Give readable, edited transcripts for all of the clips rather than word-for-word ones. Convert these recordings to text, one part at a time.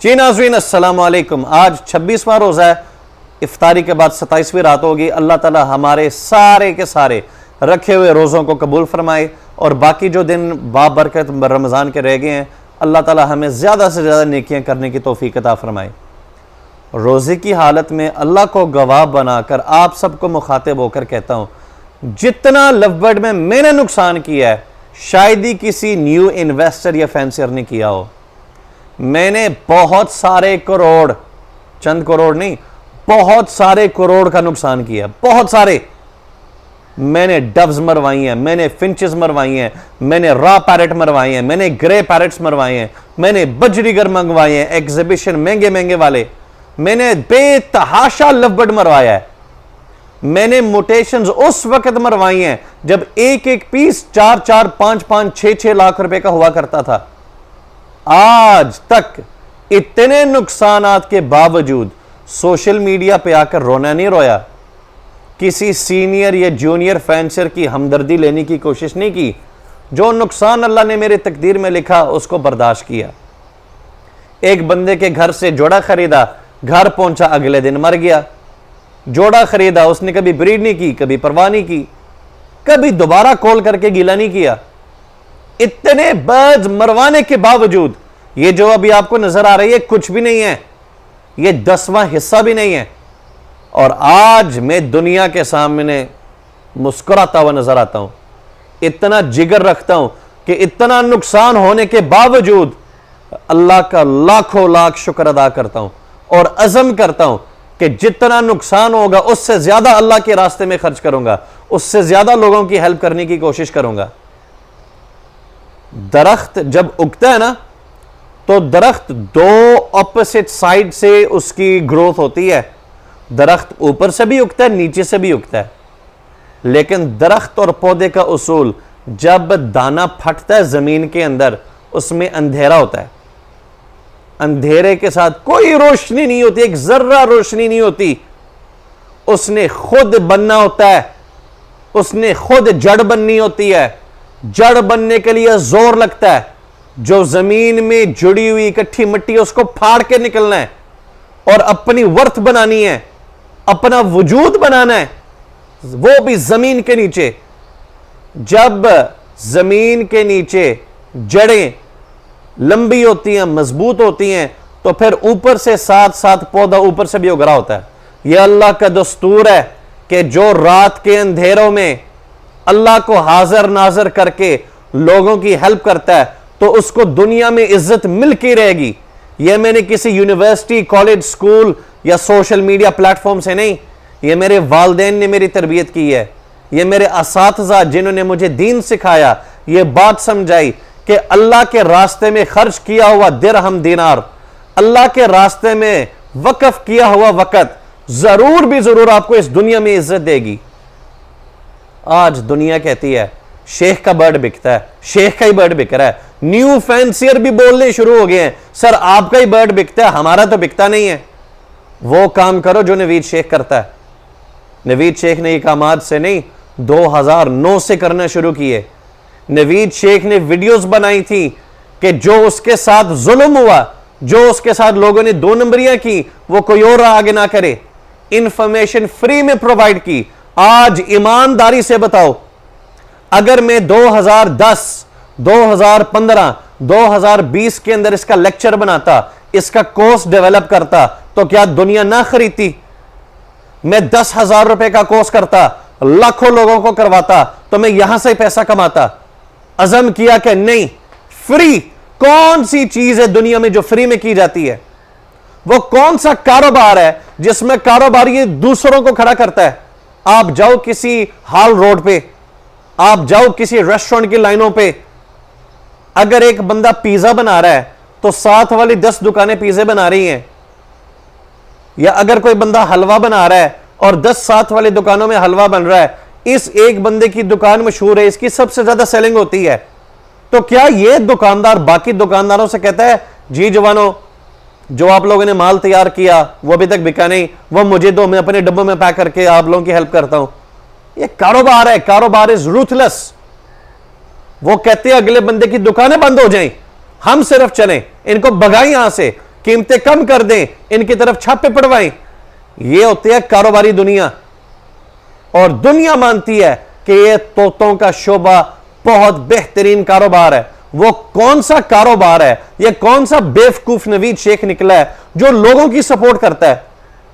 जी नाज़रीन अस्सलाम वालेकुम। आज 26वां रोज़ा है, इफ्तारी के बाद 27वीं रात होगी। अल्लाह ताला हमारे सारे के सारे रखे हुए रोज़ों को कबूल फरमाए और बाकी जो दिन बाबरकत रमज़ान के रह गए हैं, अल्लाह ताला हमें ज़्यादा से ज़्यादा नेकियां करने की तौफीक अता फरमाए। रोज़े की हालत में अल्लाह को गवाह बनाकर आप सबको मुखातिब होकर कहता हूँ, जितना लवबर्ड में मैंने नुकसान किया है शायद ही किसी न्यू इन्वेस्टर या फैंसियर ने किया हो। मैंने बहुत सारे करोड़, चंद करोड़ नहीं, बहुत सारे करोड़ का नुकसान किया, बहुत सारे। मैंने डव्स मरवाई हैं, मैंने फिंचेस मरवाई हैं, मैंने रॉ पैरेट मरवाए हैं, मैंने ग्रे पैरेट्स मरवाए हैं, मैंने बजरीगर मंगवाए हैं एग्जीबिशन महंगे महंगे वाले, मैंने बेतहाशा लवबर्ड मरवाया है। मैंने मोटेशंस उस वक्त मरवाई हैं जब एक एक पीस 4-4, 5-5, 6-6 लाख रुपए का हुआ करता था। आज तक इतने नुकसानात के बावजूद सोशल मीडिया पे आकर रोना नहीं रोया, किसी सीनियर या जूनियर फैंसर की हमदर्दी लेने की कोशिश नहीं की। जो नुकसान अल्लाह ने मेरे तकदीर में लिखा उसको बर्दाश्त किया। एक बंदे के घर से जोड़ा खरीदा, घर पहुंचा अगले दिन मर गया। जोड़ा खरीदा, उसने कभी ब्रीड नहीं की, कभी परवाह नहीं की, कभी दोबारा कॉल करके गिला नहीं किया। इतने बर्ड्स मरवाने के बावजूद ये जो अभी आपको नजर आ रही है कुछ भी नहीं है, ये 10वां हिस्सा भी नहीं है। और आज मैं दुनिया के सामने मुस्कुराता हुआ नजर आता हूं। इतना जिगर रखता हूं कि इतना नुकसान होने के बावजूद अल्लाह का लाखों लाख शुक्र अदा करता हूं और अज़म करता हूं कि जितना नुकसान होगा उससे ज्यादा अल्लाह के रास्ते में खर्च करूंगा, उससे ज्यादा लोगों की हेल्प करने की कोशिश करूंगा। दरख्त जब उगता है ना, तो दरख्त दो ऑपोजिट साइड से उसकी ग्रोथ होती है। दरख्त ऊपर से भी उगता है, नीचे से भी उगता है। लेकिन दरख्त और पौधे का उसूल, जब दाना फटता है जमीन के अंदर, उसमें अंधेरा होता है। अंधेरे के साथ कोई रोशनी नहीं होती, एक जर्रा रोशनी नहीं होती। उसने खुद बनना होता है, उसने खुद जड़ बननी होती है। जड़ बनने के लिए जोर लगता है। जो जमीन में जुड़ी हुई इकट्ठी मिट्टी है उसको फाड़ के निकलना है और अपनी वर्थ बनानी है, अपना वजूद बनाना है, वो भी जमीन के नीचे। जब जमीन के नीचे जड़ें लंबी होती हैं, मजबूत होती हैं, तो फिर ऊपर से साथ साथ पौधा ऊपर से भी उग रहा होता है। यह अल्लाह का दस्तूर है कि जो रात के अंधेरों में अल्लाह को हाजिर नाजर करके लोगों की हेल्प करता है तो उसको दुनिया में इज्जत मिल के रहेगी। यह मैंने किसी यूनिवर्सिटी, कॉलेज, स्कूल या सोशल मीडिया प्लेटफॉर्म से नहीं, यह मेरे वालिदैन ने मेरी तरबियत की है। यह मेरे असातिज़ा जिन्होंने मुझे दीन सिखाया, यह बात समझाई कि अल्लाह के रास्ते में खर्च किया हुआ दिरहम दिनार, अल्लाह के रास्ते में वक्फ किया हुआ वक़्त जरूर भी जरूर आपको इस दुनिया में इज्जत देगी। आज दुनिया कहती है शेख का बर्ड बिकता है, शेख का ही बर्ड बिक रहा है। न्यू फैंसियर भी बोलने शुरू हो गए हैं, सर आपका ही बर्ड बिकता है, हमारा तो बिकता नहीं है। वो काम करो जो नवीद शेख करता है। नवीद शेख ने ये काम आज से नहीं, 2009 से करना शुरू किए। नवीद शेख ने वीडियोस बनाई थी कि जो उसके साथ जुल्म हुआ, जो उसके साथ लोगों ने 2 नंबरियां की, वो कोई और आगे ना करे। इंफॉर्मेशन फ्री में प्रोवाइड की। आज ईमानदारी से बताओ, अगर मैं 2010, 2015, 2020 के अंदर इसका लेक्चर बनाता, इसका कोर्स डेवलप करता, तो क्या दुनिया ना खरीदती? मैं 10,000 रुपए का कोर्स करता, लाखों लोगों को करवाता, तो मैं यहां से पैसा कमाता। अज़म किया कि नहीं, फ्री कौन सी चीज है दुनिया में जो फ्री में की जाती है? वो कौन सा कारोबार है जिसमें कारोबारी दूसरों को खड़ा करता है? आप जाओ किसी हॉल रोड पे, आप जाओ किसी रेस्टोरेंट की लाइनों पे, अगर एक बंदा पिज्जा बना रहा है तो साथ वाली 10 दुकानें पिज्जे बना रही हैं। या अगर कोई बंदा हलवा बना रहा है और 10 साथ वाली दुकानों में हलवा बन रहा है, इस एक बंदे की दुकान मशहूर है, इसकी सबसे ज्यादा सेलिंग होती है, तो क्या यह दुकानदार बाकी दुकानदारों से कहता है जी जवानों, जो आप लोगों ने माल तैयार किया वो अभी तक बिका नहीं, वो मुझे दो, मैं अपने डब्बों में पैक करके आप लोगों की हेल्प करता हूं? ये कारोबार है, कारोबार इज रूथलेस। वो कहते हैं अगले बंदे की दुकानें बंद हो जाएं, हम सिर्फ चलें, इनको भगाएं यहां से, कीमतें कम कर दें, इनकी तरफ छापे पड़वाएं। ये होती है कारोबारी दुनिया, और दुनिया मानती है कि ये तोतों का शोबा बहुत बेहतरीन कारोबार है। वो कौन सा कारोबार है, ये कौन सा बेवकूफ नवीद शेख निकला है जो लोगों की सपोर्ट करता है,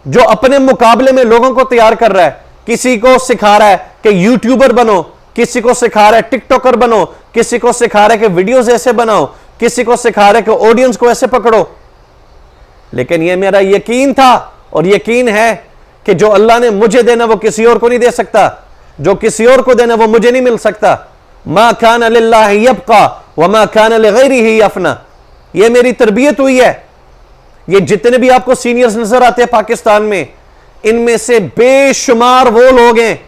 जो अपने मुकाबले में लोगों को तैयार कर रहा है। किसी को सिखा रहा है कि यूट्यूबर बनो, किसी को सिखा रहा है टिकटॉकर बनो, किसी को सिखा रहा है कि वीडियोस ऐसे बनाओ, किसी को सिखा रहा है कि ऑडियंस को ऐसे पकड़ो। लेकिन यह मेरा यकीन था और यकीन है कि जो अल्लाह ने मुझे देना वो किसी और को नहीं दे सकता, जो किसी और को देना वो मुझे नहीं मिल सकता। मा कान लिल्लाहि यबका व मा कान लिगैरिही यफना। यह मेरी तरबियत हुई है। ये जितने भी आपको सीनियर्स नजर आते हैं पाकिस्तान में, इनमें से बेशुमार वो लोग हैं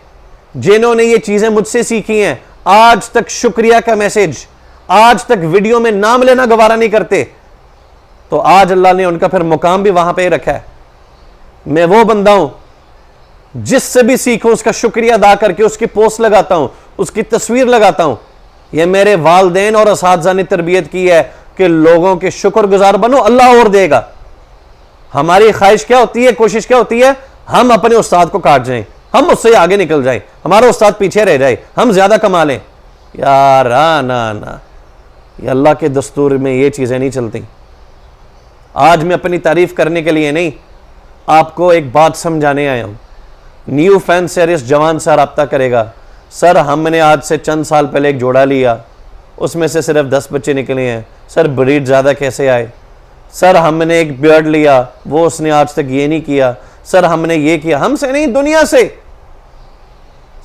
जिन्होंने ये चीजें मुझसे सीखी हैं। आज तक शुक्रिया का मैसेज, आज तक वीडियो में नाम लेना गवारा नहीं करते, तो आज अल्लाह ने उनका फिर मुकाम भी वहां पे रखा है। मैं वो बंदा हूं जिससे भी सीखूं उसका शुक्रिया अदा करके उसकी पोस्ट लगाता हूं, उसकी तस्वीर लगाता हूं। यह मेरे वालदेन और असातिज़ा ने तरबियत की है कि लोगों के शुक्रगुजार बनो, अल्लाह और देगा। हमारी ख्वाहिश क्या होती है, कोशिश क्या होती है, हम अपने उस्ताद को काट जाएं, हम उससे आगे निकल जाएं, हमारा उस्ताद पीछे रह जाए, हम ज्यादा कमा लें। यार ना ना, ये अल्लाह के दस्तूर में ये चीजें नहीं चलती। आज मैं अपनी तारीफ करने के लिए नहीं, आपको एक बात समझाने आया हूं। न्यू फैन सीरीज जवान से रब्ता करेगा, सर हमने आज से चंद साल पहले एक जोड़ा लिया, उसमें से सिर्फ 10 बच्चे निकले हैं, सर ब्रीड ज़्यादा कैसे आए, सर हमने एक बर्ड लिया वो उसने आज तक ये नहीं किया, सर हमने ये किया। हमसे नहीं, दुनिया से।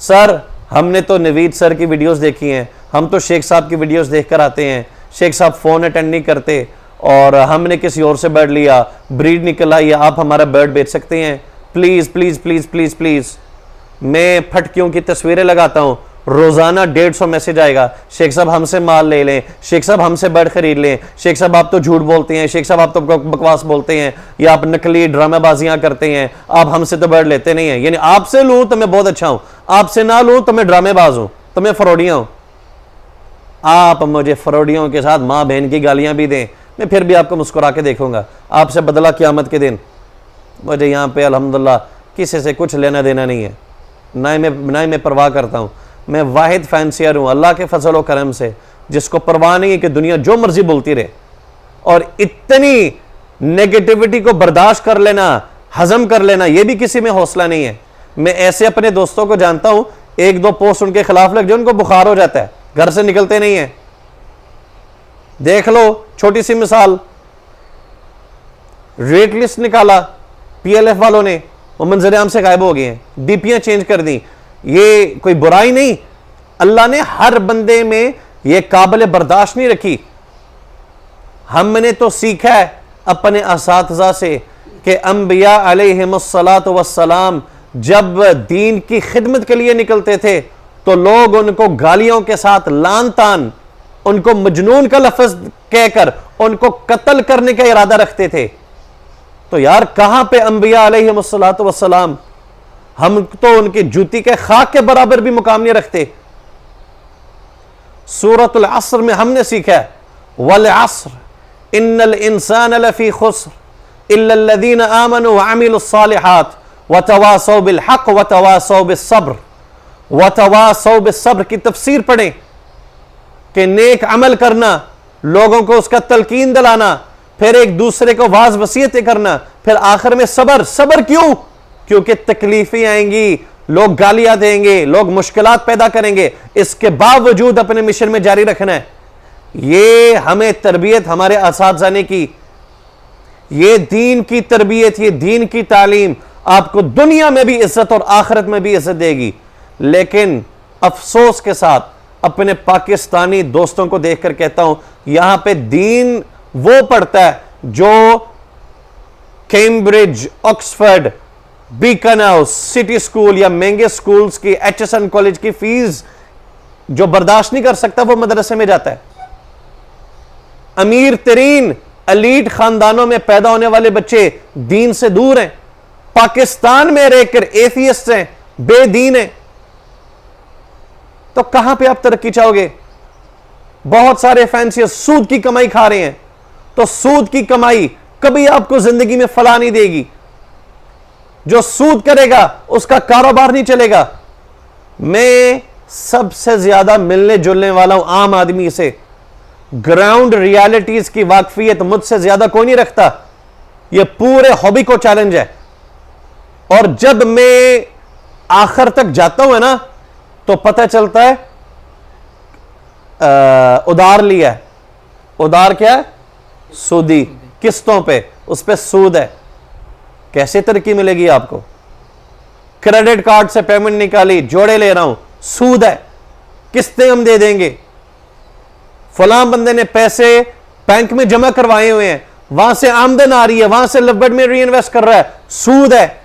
सर हमने तो नवीद सर की वीडियोस देखी हैं, हम तो शेख साहब की वीडियोस देखकर आते हैं, शेख साहब फ़ोन अटेंड नहीं करते, और हमने किसी और से बर्ड लिया, ब्रीड निकला, या आप हमारा बर्ड बेच सकते हैं, please please please please please. मैं फटकियों की तस्वीरें लगाता हूँ, रोज़ाना 150 मैसेज आएगा, शेख साहब हमसे माल ले लें, शेख साहब हमसे बर्ड खरीद लें, शेख साहब आप तो झूठ बोलते हैं, शेख साहब आप तो बकवास बोलते हैं, या आप नकली ड्रामेबाजियाँ करते हैं, आप हमसे तो बर्ड लेते नहीं हैं। यानी आपसे लूँ तो मैं बहुत अच्छा हूँ, आपसे ना लूँ तो मैं ड्रामेबाज हूँ, तो मैं फरोडिया हूँ। आप मुझे फरोडियों के साथ माँ बहन की गालियाँ भी दें, मैं फिर भी आपको मुस्कुरा के देखूंगा। आपसे बदला क़यामत के दिन। मुझे यहाँ पे अल्हम्दुलिल्लाह किसी से कुछ लेना देना नहीं है, ना मैं परवाह करता हूँ। मैं वाहिद फैंसियर हूँ अल्लाह के फजल व करम से, जिसको परवाह नहीं है कि दुनिया जो मर्जी बोलती रहे, और इतनी नेगेटिविटी को बर्दाश्त कर लेना, हजम कर लेना, यह भी किसी में हौसला नहीं है। मैं ऐसे अपने दोस्तों को जानता हूँ, 1-2 पोस्ट उनके खिलाफ लग जाए उनको बुखार हो जाता है, घर से निकलते नहीं है। देख लो, छोटी सी मिसाल, रेट लिस्ट निकाला पीएलएफ वालों ने, वो मंजर आम से गायब हो गए हैं, डीपीयां चेंज कर दी। ये कोई बुराई नहीं, अल्लाह ने हर बंदे में ये काबिल बर्दाश्त नहीं रखी। हमने तो सीखा है अपने असातिज़ा से कि अंबिया अलैहिमुस्सलातु वस्सलाम जब दीन की खिदमत के लिए निकलते थे तो लोग उनको गालियों के साथ लान तान, उनको मजनून का लफ्ज कहकर उनको कत्ल करने का इरादा रखते थे। तो यार कहां पे अंबिया अलैहिमुस्सलातु वस्सलाम, हम तो उनकी जूती के खाक के बराबर भी मुकाम नहीं रखते। सूरतुल अस्र में हमने सीखा है, वल अस्र इन्नल इंसान लफी खुस्र इल्लल्लज़ीना आमनु व अमिलुस सालिहात व तवासौ बिल हक़ व तवासौ बिस सब्र व तवासौ बिस सब्र की तफसीर पढ़ें कि नेक अमल करना, लोगों को उसका तलकीन दिलाना, फिर एक दूसरे को वाज वसीयतें करना, फिर आखिर में सबर। सबर क्यों? क्योंकि तकलीफें आएंगी, लोग गालियां देंगे, लोग मुश्किलात पैदा करेंगे, इसके बावजूद अपने मिशन में जारी रखना है। ये हमें तरबियत हमारे असातिज़ा ने की, ये दीन की तरबियत, ये दीन की तालीम आपको दुनिया में भी इज्जत और आखिरत में भी इज्जत देगी। लेकिन अफसोस के साथ अपने पाकिस्तानी दोस्तों को देखकर कहता हूं, यहां पे दीन वो पढ़ता है जो Cambridge, Oxford, beacon house, city school या महंगे स्कूल्स की, एचएसएन कॉलेज की फीस जो बर्दाश्त नहीं कर सकता, वो मदरसे में जाता है। अमीर तरीन एलीट खानदानों में पैदा होने वाले बच्चे दीन से दूर हैं, पाकिस्तान में रहकर एथियस्ट हैं, बेदीन हैं। तो कहां पे आप तरक्की चाहोगे? बहुत सारे फैंसी सूद की कमाई खा रहे हैं, तो सूद की कमाई कभी आपको जिंदगी में फला नहीं देगी। जो सूद करेगा उसका कारोबार नहीं चलेगा। मैं सबसे ज्यादा मिलने जुलने वाला हूं आम आदमी से। ग्राउंड रियलिटीज की वाकफियत मुझसे ज्यादा कोई नहीं रखता। यह पूरे हॉबी को चैलेंज है। और जब मैं आखिर तक जाता हूं ना, तो पता चलता है उधार लिया है। उधार क्या है? सूदी, किस्तों पे, उस पे सूद है। कैसे तरक्की मिलेगी आपको? क्रेडिट कार्ड से पेमेंट निकाली, जोड़े ले रहा हूं, सूद है, किस्तें हम दे देंगे। फलां बंदे ने पैसे बैंक में जमा करवाए हुए हैं, वहां से आमदन आ रही है, वहां से लिवबेड में री इन्वेस्ट कर रहा है, सूद है।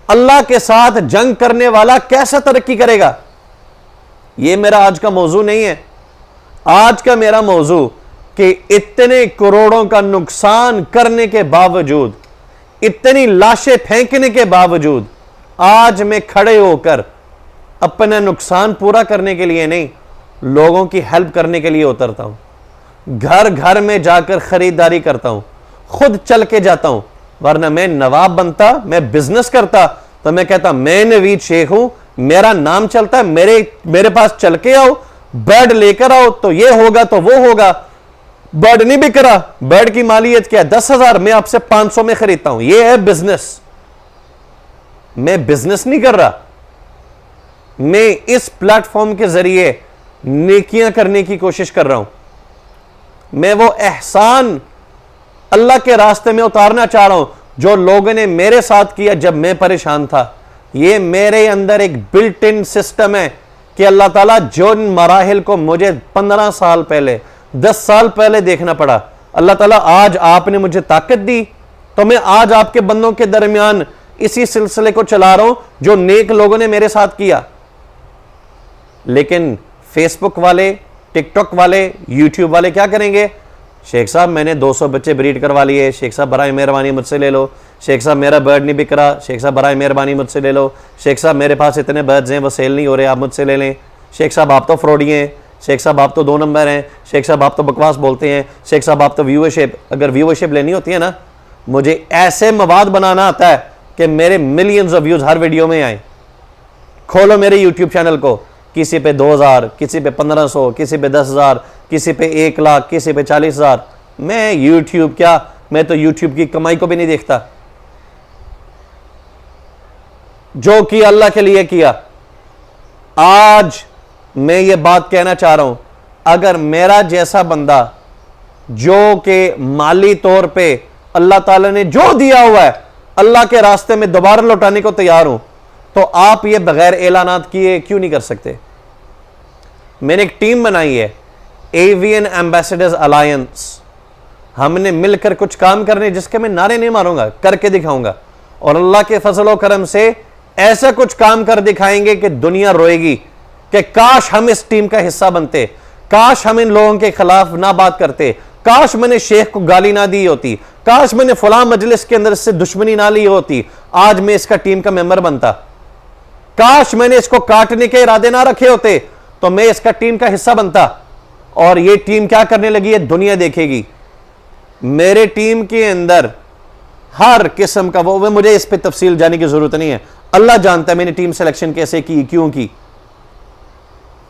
अल्लाह के साथ जंग करने वाला कैसा तरक्की करेगा? यह मेरा आज का मौजू नहीं है। आज का मेरा मौजू कि इतने करोड़ों का नुकसान करने के बावजूद, इतनी लाशें फेंकने के बावजूद, आज मैं खड़े होकर अपना नुकसान पूरा करने के लिए नहीं, लोगों की हेल्प करने के लिए उतरता हूं। घर घर में जाकर खरीदारी करता हूं, खुद चल के जाता हूं। वरना मैं नवाब बनता, मैं बिजनेस करता, तो मैं कहता मैं नवीद शेख हूं, मेरा नाम चलता है, मेरे पास चल के आओ, बेड लेकर आओ, तो ये होगा तो वो होगा। बेड नहीं बिक रहा, बेड की मालियत क्या है? 10,000, मैं आपसे 500 में खरीदता हूं। ये है बिजनेस। मैं बिजनेस नहीं कर रहा, मैं इस प्लेटफॉर्म के जरिए नेकियां करने की कोशिश कर रहा हूं। मैं वो एहसान अल्लाह के रास्ते में उतारना चाह रहा हूं जो लोगों ने मेरे साथ किया जब मैं परेशान था। ये मेरे अंदर एक बिल्ट इन सिस्टम है कि अल्लाह ताला जो मराहिल को मुझे 15 साल पहले, 10 साल पहले देखना पड़ा, अल्लाह ताला आज आपने मुझे ताकत दी, तो मैं आज आपके बंदों के दरमियान इसी सिलसिले को चला रहा हूं जो नेक लोगों ने मेरे साथ किया। लेकिन फेसबुक वाले, टिकटॉक वाले, यूट्यूब वाले क्या करेंगे? शेख साहब मैंने 200 बच्चे ब्रीड करवा लिए, शेख साहब बराए मेहरबानी मुझसे ले लो। शेख साहब मेरा बर्ड नहीं बिक रहा, शेख साहब बराए मेहरबानी मुझसे ले लो। शेख साहब मेरे पास इतने बर्ड्स हैं वो सेल नहीं हो रहे, आप मुझसे ले लें। शेख साहब आप तो फ्रॉडी हैं, शेख साहब आप तो 2 नंबर हैं, शेख साहब आप तो बकवास बोलते हैं, शेख साहब आप तो व्यूअरशिप। अगर व्यूअरशिप लेनी होती है ना, मुझे ऐसे मवाद बनाना आता है कि मेरे millions of views her video में आए। खोलो मेरे यूट्यूब चैनल को, किसी पे 2000, किसी पे 1500, किसी पे 10,000, किसी पे 1 लाख, किसी पे 40,000। मैं यूट्यूब क्या, मैं तो यूट्यूब की कमाई को भी नहीं देखता। जो किया अल्लाह के लिए किया। आज मैं ये बात कहना चाह रहा हूं, अगर मेरा जैसा बंदा जो कि माली तौर पे अल्लाह ताला ने जो दिया हुआ है अल्लाह के रास्ते में दोबारा लौटाने को तैयार हूं, तो आप ये बगैर ऐलानात किए क्यों नहीं कर सकते? मैंने एक टीम बनाई है, एवियन एम्बेसडर्स अलायंस। हमने मिलकर कुछ काम करने, जिसके मैं नारे नहीं मारूंगा, करके दिखाऊंगा। और अल्लाह के फजल करम से ऐसा कुछ काम कर दिखाएंगे कि दुनिया रोएगी कि काश हम इस टीम का हिस्सा बनते, काश हम इन लोगों के खिलाफ ना बात करते, काश मैंने शेख को गाली ना दी होती, काश मैंने फलां मजलिस के अंदर इससे दुश्मनी ना ली होती, आज मैं इसका टीम का मेंबर बनता। काश मैंने इसको काटने के इरादे ना रखे होते, तो मैं इसका टीम का हिस्सा बनता। और ये टीम क्या करने लगी है दुनिया देखेगी। मेरे टीम के अंदर हर किस्म का, वो मुझे इस पे तफसील जाने की जरूरत नहीं है, अल्लाह जानता है मैंने टीम सिलेक्शन कैसे की, क्यों की।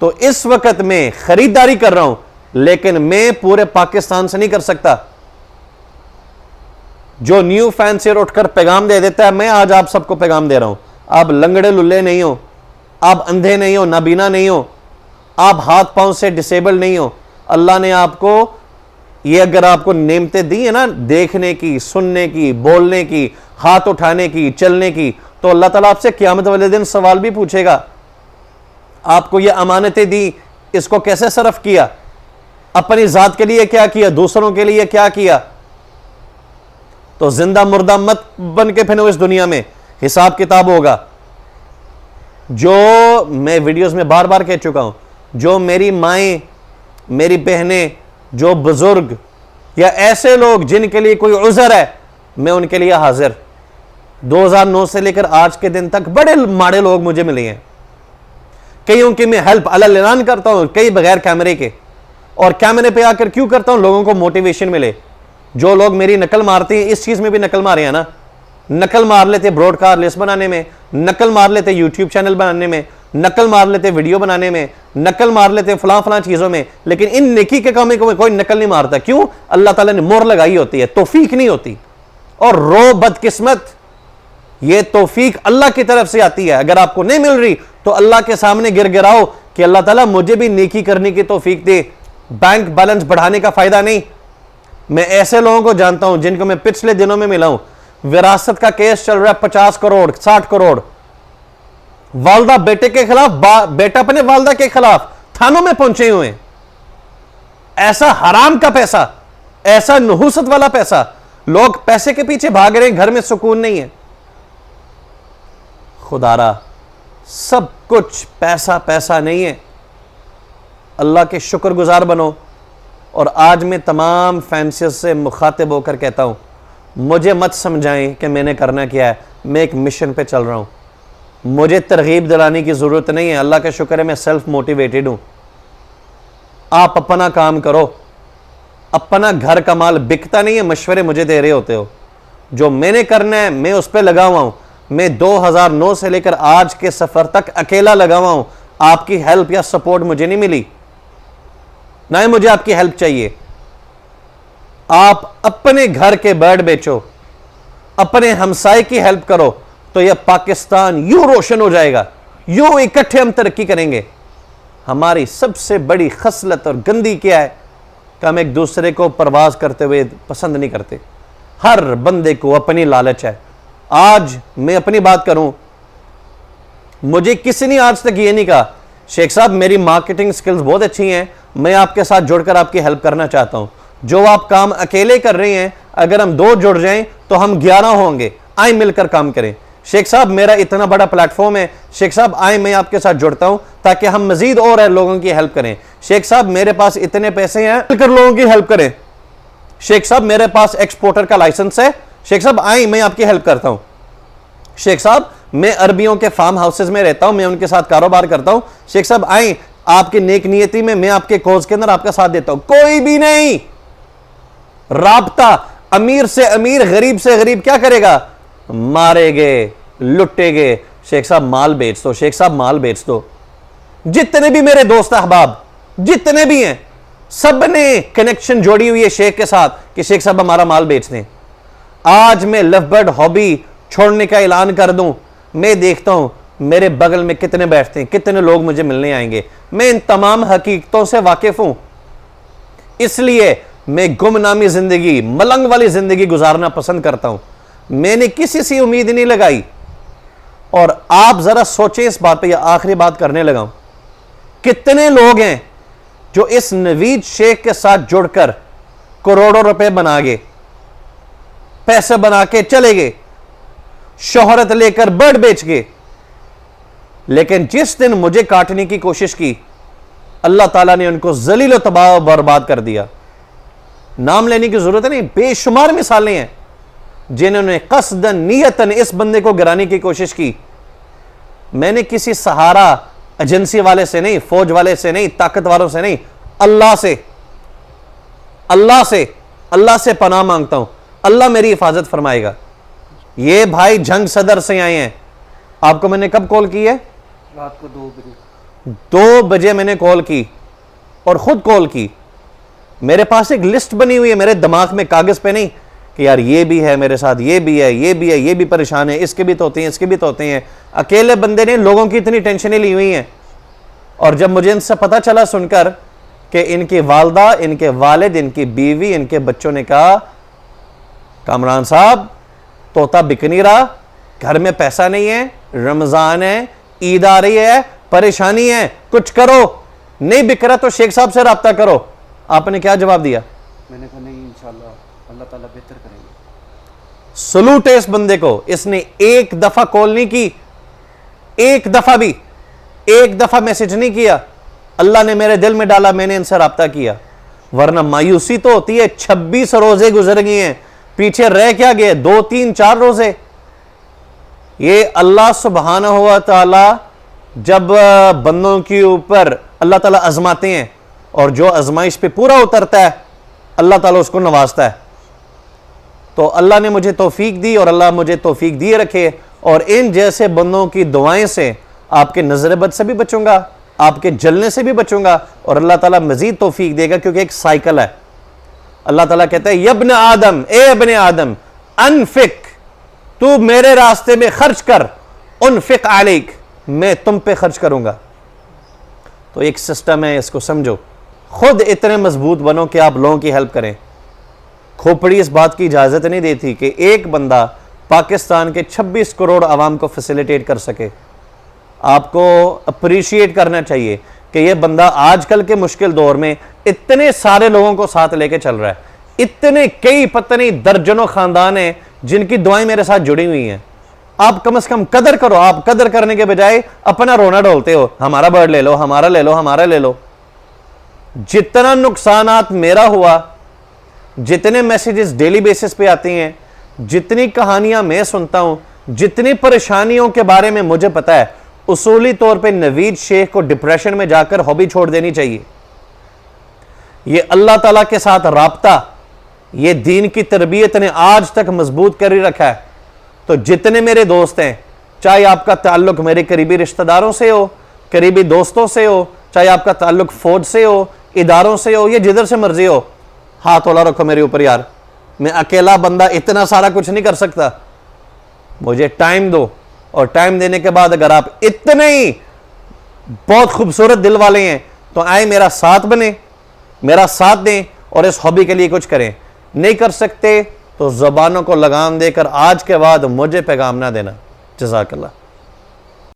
तो इस वक्त मैं खरीदारी कर रहा हूं, लेकिन मैं पूरे पाकिस्तान से नहीं कर सकता। जो न्यू फैन से उठकर पैगाम दे देता है, मैं आज आप सबको पैगाम दे रहा हूं, आप लंगड़े लुल्ले नहीं हो, आप अंधे नहीं हो, नाबीना नहीं हो, आप हाथ पांव से डिसेबल नहीं हो। अल्लाह ने आपको ये अगर आपको नेमतें दी है ना, देखने की, सुनने की, बोलने की, हाथ उठाने की, चलने की, तो अल्लाह ताला आपसे क़यामत वाले दिन सवाल भी पूछेगा। आपको ये अमानतें दी, इसको कैसे सरफ किया, अपनी जात के लिए क्या किया, दूसरों के लिए क्या किया। तो जिंदा मुर्दा मत बन के फिरो इस दुनिया में, हिसाब किताब होगा। जो मैं वीडियोस में बार बार कह चुका हूं, जो मेरी माएँ, मेरी बहनें, जो बुजुर्ग या ऐसे लोग जिनके लिए कोई उज़र है, मैं उनके लिए हाजिर। 2009 से लेकर आज के दिन तक बड़े माड़े लोग मुझे मिले हैं। कईयों की मैं हेल्प अलग ऐलान करता हूं, कई बगैर कैमरे के। और कैमरे पे आकर क्यों करता हूं? लोगों को मोटिवेशन मिले। जो लोग मेरी नकल मारते हैं इस चीज में भी नकल मारे हैं ना, नकल मार लेते ब्रॉडकास्ट लिस्ट बनाने में, नकल मार लेते यूट्यूब चैनल बनाने में, नकल मार लेते वीडियो बनाने में, नकल मार लेते फलां फलां चीजों में, लेकिन इन नेकी के कामों में कोई नकल नहीं मारता। क्यों? अल्लाह ताला ने मोहर लगाई होती है, तौफीक नहीं होती। और रो बदकिस्मत, ये तौफीक अल्लाह की तरफ से आती है। अगर आपको नहीं मिल रही तो अल्लाह के सामने गिड़गिड़ाओ कि अल्लाह ताला मुझे भी नेकी करने की तौफीक दे। बैंक बैलेंस बढ़ाने का फायदा नहीं। मैं ऐसे लोगों को जानता हूं जिनको मैं पिछले दिनों में मिला हूं, विरासत का केस चल रहा है 50 करोड़ 60 करोड़, वालदा बेटे के खिलाफ, बेटा अपने वालदा के खिलाफ थानों में पहुंचे हुए हैं। ऐसा हराम का पैसा, ऐसा नहुसत वाला पैसा, लोग पैसे के पीछे भाग रहे हैं, घर में सुकून नहीं है। खुदारा सब कुछ पैसा पैसा नहीं है। अल्लाह के शुक्रगुजार बनो। और आज मैं तमाम फैंसिस से मुखातिब होकर कहता हूं, मुझे मत समझाएं कि मैंने करना क्या है, मैं एक मिशन पे चल रहा हूं, मुझे तरगीब दिलाने की ज़रूरत नहीं है। अल्लाह का शुक्र है मैं सेल्फ मोटिवेटेड हूं। आप अपना काम करो, अपना घर का माल बिकता नहीं है, मशवरे मुझे दे रहे होते हो। जो मैंने करना है मैं उस पर लगा हुआ हूं। मैं 2009 से लेकर आज के सफ़र तक अकेला लगा हुआ हूं। आपकी हेल्प या सपोर्ट मुझे नहीं मिली, ना ही मुझे आपकी हेल्प चाहिए। आप अपने घर के बर्ड बेचो, अपने हमसाए की हेल्प करो, तो यह पाकिस्तान यूं रोशन हो जाएगा, यूं इकट्ठे हम तरक्की करेंगे। हमारी सबसे बड़ी खसलत और गंदी क्या है कि हम एक दूसरे को परवाज करते हुए पसंद नहीं करते। हर बंदे को अपनी लालच है। आज मैं अपनी बात करूं, मुझे किसी ने आज तक ये नहीं कहा शेख साहब मेरी मार्केटिंग स्किल्स बहुत अच्छी हैं, मैं आपके साथ जुड़कर आपकी हेल्प करना चाहता हूं। जो आप काम अकेले कर रहे हैं, अगर हम 2 जुड़ जाएं तो हम 11 होंगे, आए मिलकर काम करें। शेख साहब मेरा इतना बड़ा प्लेटफॉर्म है, शेख साहब आए मैं आपके साथ जुड़ता हूं ताकि हम मजीद और लोगों की हेल्प करें। शेख साहब मेरे पास इतने पैसे हैं, मिलकर लोगों की हेल्प करें। शेख साहब मेरे पास एक्सपोर्टर का लाइसेंस है, शेख साहब आए मैं आपकी हेल्प करता हूं। शेख साहब मैं अरबियों के फार्म हाउसेस में रहता हूं, मैं उनके साथ कारोबार करता हूं। शेख साहब आए आपकी नेक नियति में मैं आपके कोज के अंदर आपका साथ देता हूं। कोई भी नहीं। राब्ता अमीर से अमीर, गरीब से गरीब क्या करेगा? मारेगे, लुटेगे। शेख साहब माल बेच दो, शेख साहब माल बेच दो। जितने भी मेरे दोस्त अहबाब जितने भी हैं, सब ने कनेक्शन जोड़ी हुई है शेख के साथ कि शेख साहब हमारा माल बेच दें। आज मैं लवबर्ड हॉबी छोड़ने का ऐलान कर दूं, मैं देखता हूं मेरे बगल में कितने बैठते हैं, कितने लोग मुझे मिलने आएंगे। मैं इन तमाम हकीकतों से वाकिफ हूं, इसलिए मैं गुमनामी जिंदगी, मलंग वाली जिंदगी गुजारना पसंद करता हूं। मैंने किसी से उम्मीद नहीं लगाई। और आप जरा सोचें इस बात पे, या आखिरी बात करने लगा हूं, कितने लोग हैं जो इस नवीद शेख के साथ जुड़कर करोड़ों रुपए बना गए, पैसे बना के चले गए, शोहरत लेकर बर्ड बेच गए, लेकिन जिस दिन मुझे काटने की कोशिश की अल्लाह ताला ने उनको जलील तबाह बर्बाद कर दिया। नाम लेने की जरूरत नहीं, बेशुमार मिसालें हैं जिन्होंने कसदन नियतन इस बंदे को गिराने की कोशिश की। मैंने किसी सहारा एजेंसी वाले से नहीं, फौज वाले से नहीं, ताकतवारों से नहीं, अल्लाह से, अल्लाह से पनाह मांगता हूं। अल्लाह मेरी हिफाजत फरमाएगा। ये भाई जंग सदर से आए हैं। आपको मैंने कब कॉल की है? रात को 2 बजे। 2 बजे मैंने कॉल की और खुद कॉल की। मेरे पास एक लिस्ट बनी हुई है, मेरे दिमाग में कागज पे नहीं कि यार ये भी है मेरे साथ, ये भी है, ये भी है, ये भी परेशान है, इसके भी तो होते हैं, इसके भी तो होते हैं। अकेले बंदे ने लोगों की इतनी टेंशनें ली हुई हैं। और जब मुझे इनसे पता चला सुनकर कि इनकी वालदा, इनके वालिद, इनकी बीवी, इनके बच्चों ने कहा कामरान साहब तोता बिक नहीं रहा, घर में पैसा नहीं है, रमजान है, ईद आ रही है, परेशानी है, कुछ करो, नहीं बिक रहा तो शेख साहब से रब्ता करो। आपने क्या जवाब दिया? मैंने कहा नहीं, इंशाल्लाह अल्लाह ताला बेहतर करेंगे। सलूट है इस बंदे को। इसने एक दफा कॉल नहीं की, एक दफा भी, एक दफा मैसेज नहीं किया। अल्लाह ने मेरे दिल में डाला, मैंने इनसे रब्ता किया। वरना मायूसी तो होती है। 26 रोजे गुजर गए हैं, पीछे रह क्या गए? 2, 3, 4 रोजे। ये अल्लाह सुब्हानहू व तआला जब बंदों के ऊपर अल्लाह ताला आजमाते हैं और जो आजमाइश पे पूरा उतरता है अल्लाह ताला उसको नवाजता है। तो अल्लाह ने मुझे तौफीक दी और अल्लाह मुझे तौफीक दिए रखे, और इन जैसे बंदों की दुआएं से आपके नजर बद से भी बचूंगा, आपके जलने से भी बचूंगा, और अल्लाह ताला मजीद तौफीक देगा, क्योंकि एक साइकिल है। अल्लाह ताला कहता है यब्न आदम, ए अब्ने आदम, अनफिक, तू मेरे रास्ते में खर्च कर, उनफिक अलैक, मैं तुम पे खर्च करूंगा। तो एक सिस्टम है, इसको समझो। खुद इतने मजबूत बनो कि आप लोगों की हेल्प करें। खोपड़ी इस बात की इजाजत नहीं देती कि एक बंदा पाकिस्तान के 26 करोड़ आवाम को फैसिलिटेट कर सके। आपको अप्रिशिएट करना चाहिए कि यह बंदा आजकल के मुश्किल दौर में इतने सारे लोगों को साथ लेके चल रहा है। इतने कई पत्नी दर्जनों खानदान हैं जिनकी दुआएं मेरे साथ जुड़ी हुई हैं। आप कम से कम कदर करो। आप कदर करने के बजाय अपना रोना डोलते हो, हमारा बर्ड ले लो, हमारा ले लो, हमारा ले लो। जितना नुकसानात मेरा हुआ, जितने मैसेजेस डेली बेसिस पे आती हैं, जितनी कहानियां मैं सुनता हूं, जितनी परेशानियों के बारे में मुझे पता है, उसूली तौर पे नवीद शेख को डिप्रेशन में जाकर हॉबी छोड़ देनी चाहिए। ये अल्लाह ताला के साथ राब्ता, ये दीन की तरबियत ने आज तक मजबूत कर ही रखा है। तो जितने मेरे दोस्त हैं, चाहे आपका ताल्लुक मेरे करीबी रिश्तेदारों से हो, करीबी दोस्तों से हो, चाहे आपका ताल्लुक फौज से हो, इदारों से हो, या जिधर से मर्जी हो, हाथ हौला रखो मेरे ऊपर यार। मैं अकेला बंदा इतना सारा कुछ नहीं कर सकता, मुझे टाइम दो। और टाइम देने के बाद अगर आप इतने ही बहुत खूबसूरत दिल वाले हैं तो आए मेरा साथ बने, मेरा साथ दें और इस हॉबी के लिए कुछ करें। नहीं कर सकते तो ज़बानों को लगाम देकर आज के बाद मुझे पैगाम ना देना। जज़ाकल्लाह।